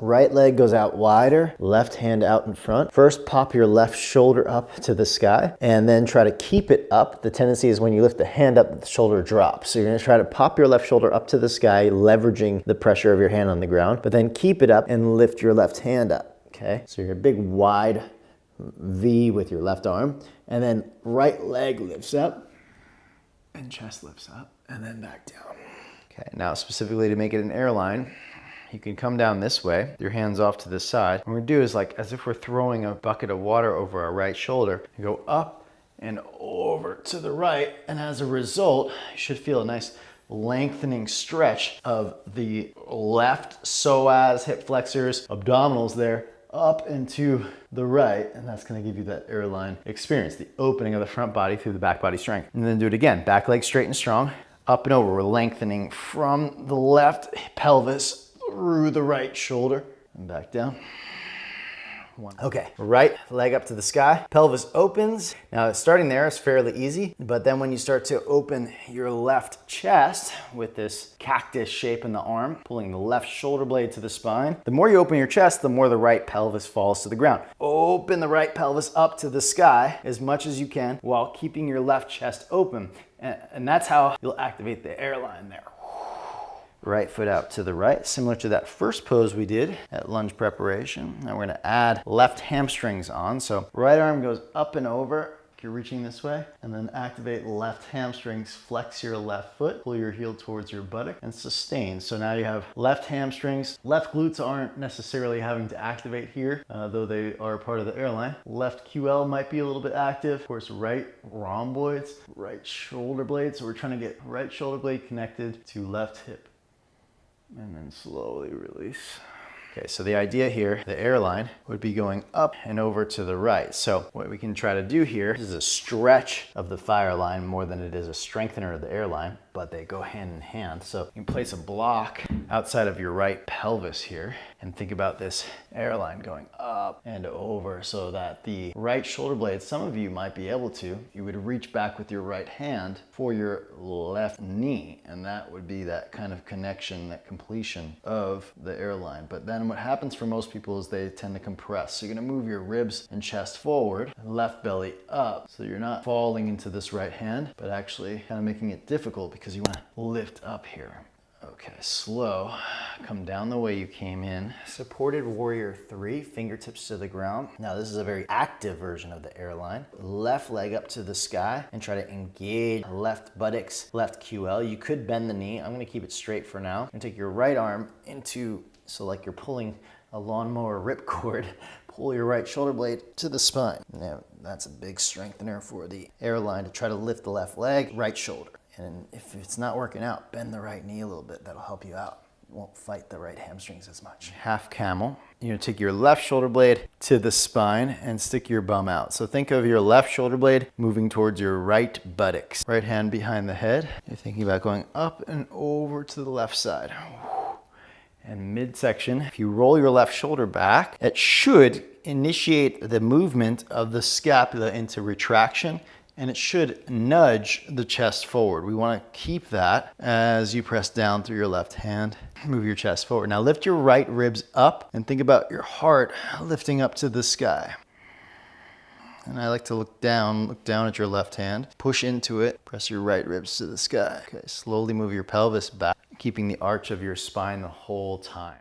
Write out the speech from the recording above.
Right leg goes out wider, left hand out in front. First, pop your left shoulder up to the sky and then try to keep it up. The tendency is when you lift the hand up, the shoulder drops. So you're gonna try to pop your left shoulder up to the sky, leveraging the pressure of your hand on the ground, but then keep it up and lift your left hand up, okay? So you're a big wide V with your left arm, and then right leg lifts up and chest lifts up and then back down. Okay, now specifically to make it an airline, you can come down this way, your hands off to this side. What we're gonna do is like as if we're throwing a bucket of water over our right shoulder. You go up and over to the right, and as a result, you should feel a nice lengthening stretch of the left psoas, hip flexors, abdominals there, up into the right, and that's gonna give you that airline experience, the opening of the front body through the back body strength. And then do it again, back leg straight and strong, up and over. We're lengthening from the left pelvis through the right shoulder and back down. One. Okay, right leg up to the sky, pelvis opens. Now starting there is fairly easy, but then when you start to open your left chest with this cactus shape in the arm, pulling the left shoulder blade to the spine, the more you open your chest, the more the right pelvis falls to the ground. Open the right pelvis up to the sky as much as you can while keeping your left chest open. And that's how you'll activate the airline there. Right foot out to the right, similar to that first pose we did at lunge preparation. Now we're gonna add left hamstrings on. So right arm goes up and over, if you're reaching this way, and then activate left hamstrings, flex your left foot, pull your heel towards your buttock, and sustain. So now you have left hamstrings. Left glutes aren't necessarily having to activate here, though they are part of the airline. Left QL might be a little bit active. Of course, right rhomboids, right shoulder blade. So we're trying to get right shoulder blade connected to left hip. And then slowly release. Okay, so the idea here, the airline, would be going up and over to the right. So what we can try to do here is a stretch of the fire line more than it is a strengthener of the airline, but they go hand in hand. So you can place a block outside of your right pelvis here and think about this airline going up and over so that the right shoulder blade, some of you might be able to, you would reach back with your right hand for your left knee, and that would be that kind of connection, that completion of the airline. But then what happens for most people is they tend to compress. So you're gonna move your ribs and chest forward, left belly up, so you're not falling into this right hand, but actually kind of making it difficult because you wanna lift up here. Okay, slow, come down the way you came in. Supported warrior 3, fingertips to the ground. Now this is a very active version of the airline. Left leg up to the sky and try to engage left buttocks, left QL. You could bend the knee. I'm gonna keep it straight for now. And take your right arm into, so like you're pulling a lawnmower ripcord, pull your right shoulder blade to the spine. Now that's a big strengthener for the airline to try to lift the left leg, right shoulder. And if it's not working out, bend the right knee a little bit. That'll help you out. You won't fight the right hamstrings as much. Half camel. You're gonna take your left shoulder blade to the spine and stick your bum out. So think of your left shoulder blade moving towards your right buttocks. Right hand behind the head. You're thinking about going up and over to the left side. And midsection, if you roll your left shoulder back, it should initiate the movement of the scapula into retraction, and it should nudge the chest forward. We want to keep that as you press down through your left hand. Move your chest forward. Now lift your right ribs up and think about your heart lifting up to the sky. And I like to look down at your left hand, push into it, press your right ribs to the sky. Okay, slowly move your pelvis back, keeping the arch of your spine the whole time.